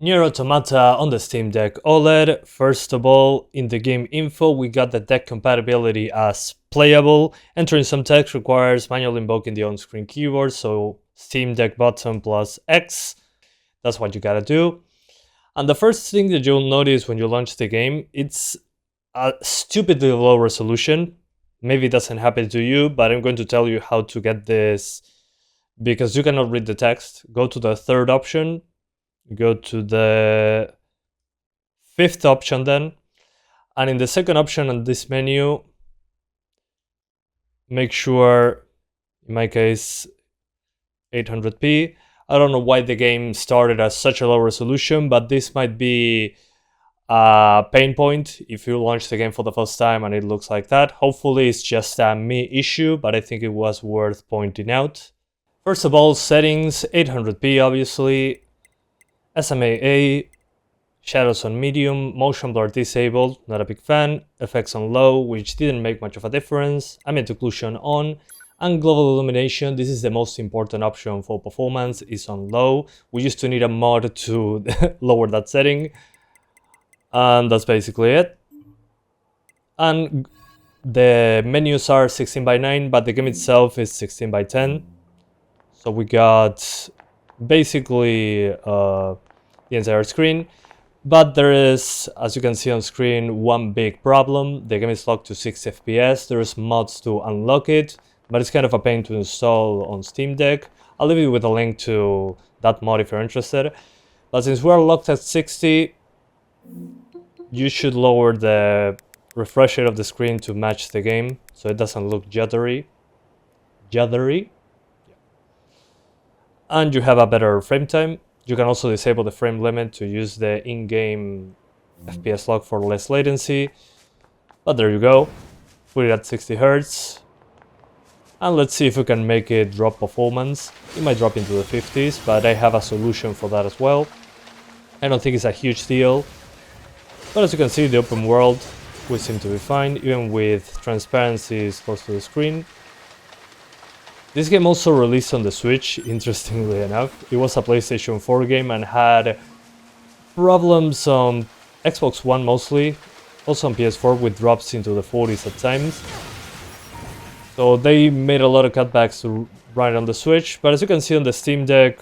NieR Automata on the Steam Deck OLED. First of all, in the game info, we got the deck compatibility as playable. Entering some text requires manually invoking the on-screen keyboard, so Steam Deck button plus X. That's what you gotta do. And the first thing that you'll notice when you launch the game, it's a stupidly low resolution. Maybe it doesn't happen to you, but I'm going to tell you how to get this because you cannot read the text. Go to the third option. Go to the fifth option then, and in the second option on this menu, make sure, in my case, 800p. I don't know why the game started at such a low resolution, but this might be a pain point if you launch the game for the first time and it looks like that. Hopefully it's just a me issue, but I think it was worth pointing out. First of all, settings, 800p obviously. SMA, shadows on medium, motion blur disabled, not a big fan, effects on low, which didn't make much of a difference, ambient occlusion on, and global illumination, this is the most important option for performance, is on low. We used to need a mod to lower that setting, and that's basically it. And the menus are 16:9, but the game itself is 16:10. So we got basically the entire screen, but there is, as you can see on screen, one big problem. The game is locked to 60 FPS. There's mods to unlock it, but it's kind of a pain to install on Steam Deck. I'll leave you with a link to that mod if you're interested. But since we're locked at 60, you should lower the refresh rate of the screen to match the game so it doesn't look juddery. And you have a better frame time. You can also disable the frame limit to use the in-game FPS lock for less latency. But there you go. Put it at 60 Hz. And let's see if we can make it drop performance. It might drop into the 50s, but I have a solution for that as well. I don't think it's a huge deal. But as you can see, the open world, we seem to be fine, even with transparencies close to the screen. This game also released on the Switch, interestingly enough. It was a PlayStation 4 game and had problems on Xbox One mostly, also on PS4 with drops into the 40s at times. So they made a lot of cutbacks to run it on the Switch, but as you can see on the Steam Deck,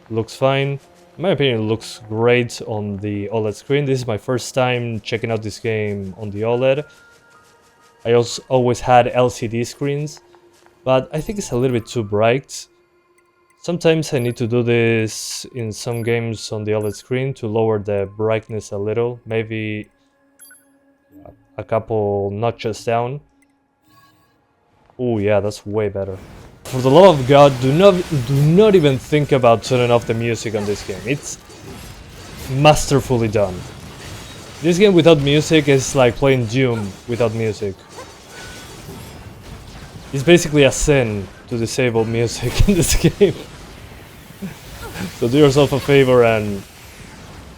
looks fine. In my opinion, it looks great on the OLED screen. This is my first time checking out this game on the OLED. I also always had LCD screens, but I think it's a little bit too bright. Sometimes I need to do this in some games on the OLED screen to lower the brightness a little, maybe a couple notches down. Oh yeah, that's way better. For the love of God, do not even think about turning off the music on this game. It's masterfully done. This game without music is like playing Doom without music. It's basically a sin to disable music in this game. So do yourself a favor and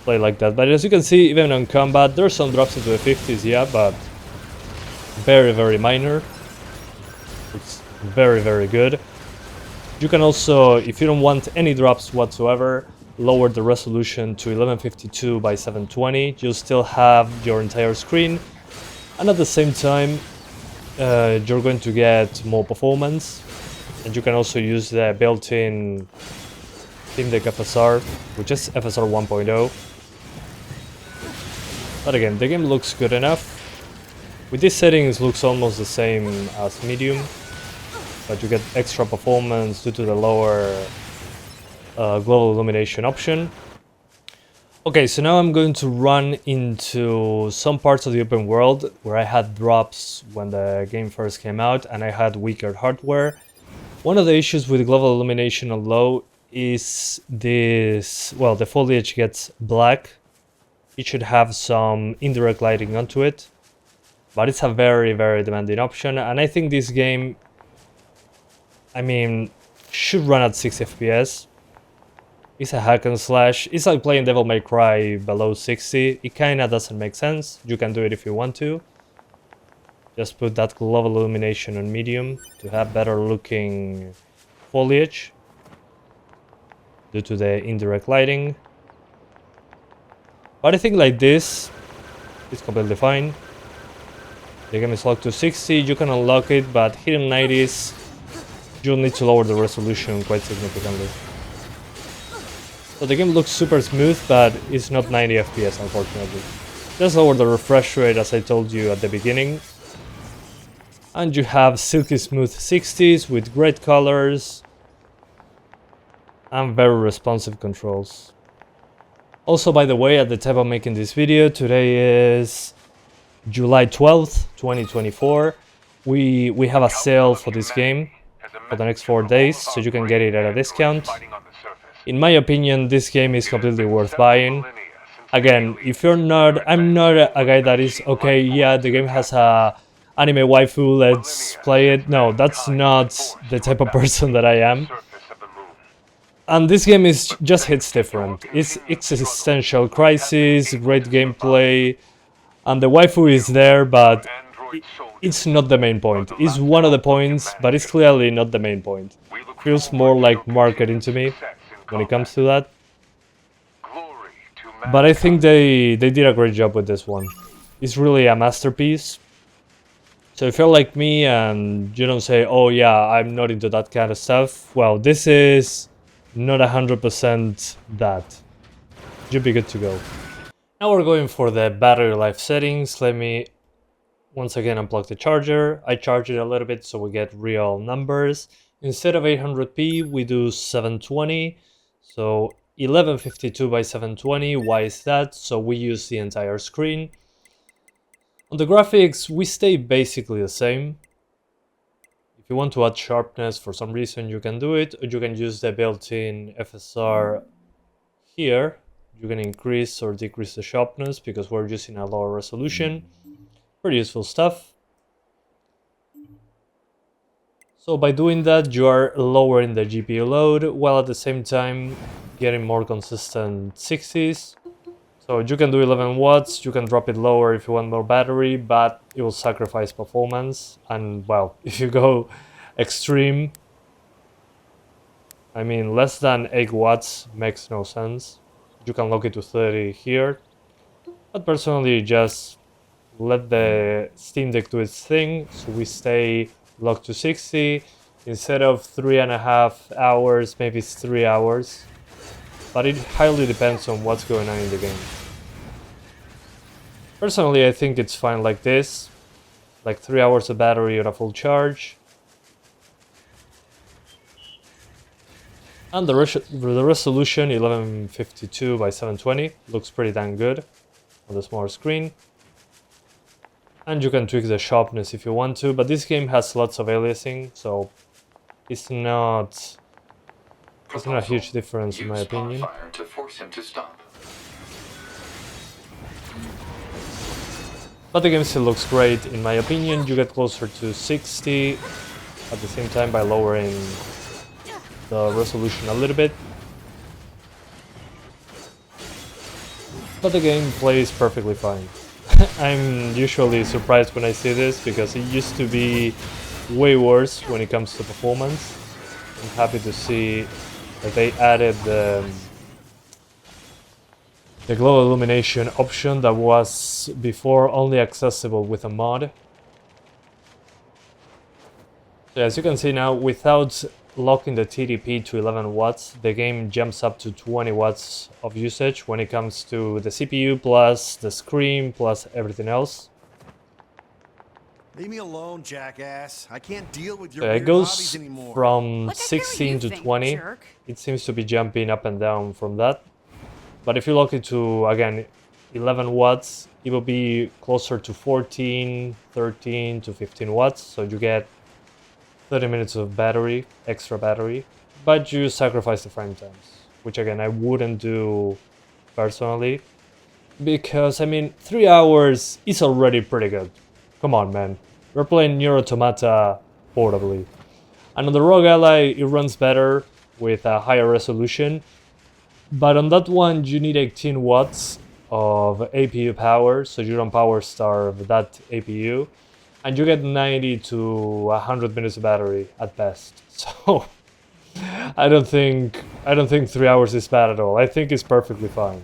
play like that. But as you can see, even on combat, there's some drops into the 50s, yeah, but very, very minor. It's very, very good. You can also, if you don't want any drops whatsoever, lower the resolution to 1152 by 720. You'll still have your entire screen, and at the same time, you're going to get more performance, and you can also use the built-in Steam Deck FSR, which is FSR 1.0. But again, the game looks good enough. With these settings, it looks almost the same as medium, but you get extra performance due to the lower global illumination option. Okay, so now I'm going to run into some parts of the open world where I had drops when the game first came out and I had weaker hardware. One of the issues with global illumination on low is this, well, the foliage gets black. It should have some indirect lighting onto it, but it's a very, very demanding option, and I think this game, I mean, should run at 60 FPS. It's a hack and slash. It's like playing Devil May Cry below 60. It kinda doesn't make sense. You can do it if you want to. Just put that global illumination on medium to have better looking foliage due to the indirect lighting. But I think like this is completely fine. The game is locked to 60, you can unlock it, but hitting 90s, you'll need to lower the resolution quite significantly. So the game looks super smooth, but it's not 90 FPS unfortunately. Just lower the refresh rate as I told you at the beginning. And you have silky smooth 60s with great colors and very responsive controls. Also, by the way, at the time of making this video, today is July 12th, 2024. We have a sale for this game for the next 4 days, so you can get it at a discount. In my opinion, this game is completely worth buying. Again, if you're not, I'm not a guy that is, okay, yeah, the game has a anime waifu, let's play it. No, that's not the type of person that I am. And this game just hits different. It's existential crisis, great gameplay, and the waifu is there, but it's not the main point. It's one of the points, but it's clearly not the main point. Feels more like marketing to me when it comes to that. But I think they did a great job with this one. It's really a masterpiece. So if you're like me and you don't say, oh yeah, I'm not into that kind of stuff, well, this is not 100% that. You'll be good to go. Now we're going for the battery life settings. Let me once again unplug the charger. I charge it a little bit so we get real numbers. Instead of 800p, we do 720. So 1152 by 720. Why is that? So we use the entire screen. On the graphics, we stay basically the same. If you want to add sharpness for some reason, you can do it, or you can use the built-in FSR here. You can increase or decrease the sharpness because we're using a lower resolution. Pretty useful stuff. So by doing that, you are lowering the GPU load while at the same time getting more consistent 60s. So you can do 11 watts, you can drop it lower if you want more battery, but it will sacrifice performance. And well, if you go extreme, I mean less than 8 watts makes no sense. You can lock it to 30 here, but personally just let the Steam Deck do its thing, so we stay locked to 60. Instead of 3.5 hours, maybe it's 3 hours, but it highly depends on what's going on in the game. Personally, I think it's fine like this, like 3 hours of battery on a full charge. And the resolution, 1152 by 720, looks pretty damn good on the smaller screen. And you can tweak the sharpness if you want to, but this game has lots of aliasing, so it's not a huge difference in my opinion. To force him to stop. But the game still looks great in my opinion. You get closer to 60 at the same time by lowering the resolution a little bit. But the game plays perfectly fine. I'm usually surprised when I see this because it used to be way worse when it comes to performance. I'm happy to see that they added the glow illumination option that was before only accessible with a mod. So as you can see now, without locking the TDP to 11 watts, the game jumps up to 20 watts of usage when it comes to the CPU plus the screen plus everything else. Leave me alone, jackass. I can't deal with your So it weird goes hobbies anymore. from 16 to 20. Jerk. It seems to be jumping up and down from that. But if you lock it to, again, 11 watts, it will be closer to 14, 13 to 15 watts. So you get 30 minutes of battery, extra battery, but you sacrifice the frame times, which again, I wouldn't do personally, because I mean, 3 hours is already pretty good. Come on, man. We're playing NieR Automata portably. And on the ROG Ally, it runs better with a higher resolution, but on that one, you need 18 watts of APU power, so you don't power starve that APU. And you get 90 to 100 minutes of battery at best. So I don't think 3 hours is bad at all. I think it's perfectly fine.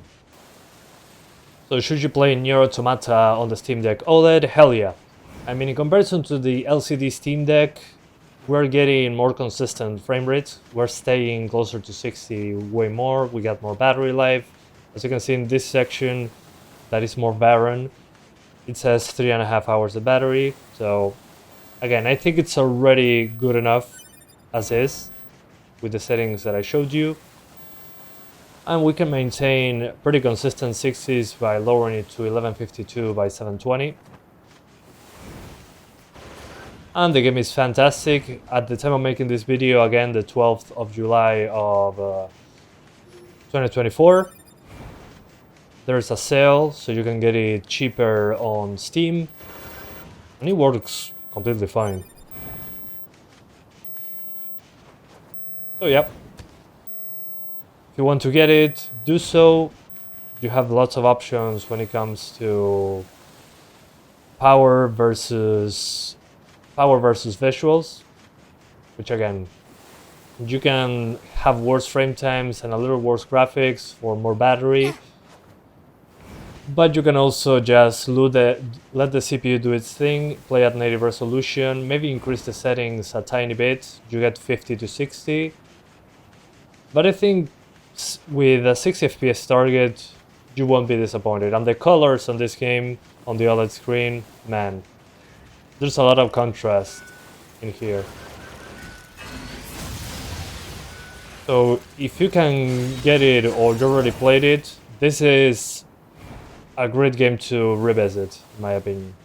So should you play NieR Automata on the Steam Deck OLED? Hell yeah. I mean, in comparison to the LCD Steam Deck, we're getting more consistent frame rates. We're staying closer to 60 way more. We got more battery life. As you can see in this section, that is more barren. It says 3.5 hours of battery. So again, I think it's already good enough as is with the settings that I showed you. And we can maintain pretty consistent 60s by lowering it to 1152 by 720. And the game is fantastic. At the time of making this video, again, the 12th of July of 2024, there's a sale, so you can get it cheaper on Steam. And it works completely fine. So yeah, if you want to get it, do so. You have lots of options when it comes to power versus visuals, which again, you can have worse frame times and a little worse graphics for more battery, but you can also just let the CPU do its thing, play at native resolution, maybe increase the settings a tiny bit, you get 50 to 60, but I think with a 60 FPS target, you won't be disappointed. And the colors on this game, on the OLED screen, man, there's a lot of contrast in here. So if you can get it or you already played it, this is a great game to revisit, in my opinion.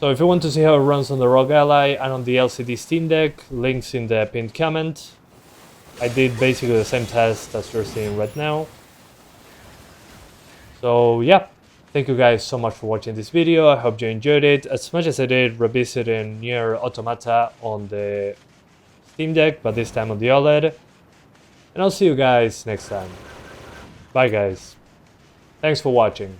So if you want to see how it runs on the ROG Ally and on the LCD Steam Deck, links in the pinned comment. I did basically the same test as you're seeing right now. So yeah, thank you guys so much for watching this video. I hope you enjoyed it as much as I did revisiting NieR Automata on the Steam Deck, but this time on the OLED. And I'll see you guys next time. Bye guys. Thanks for watching.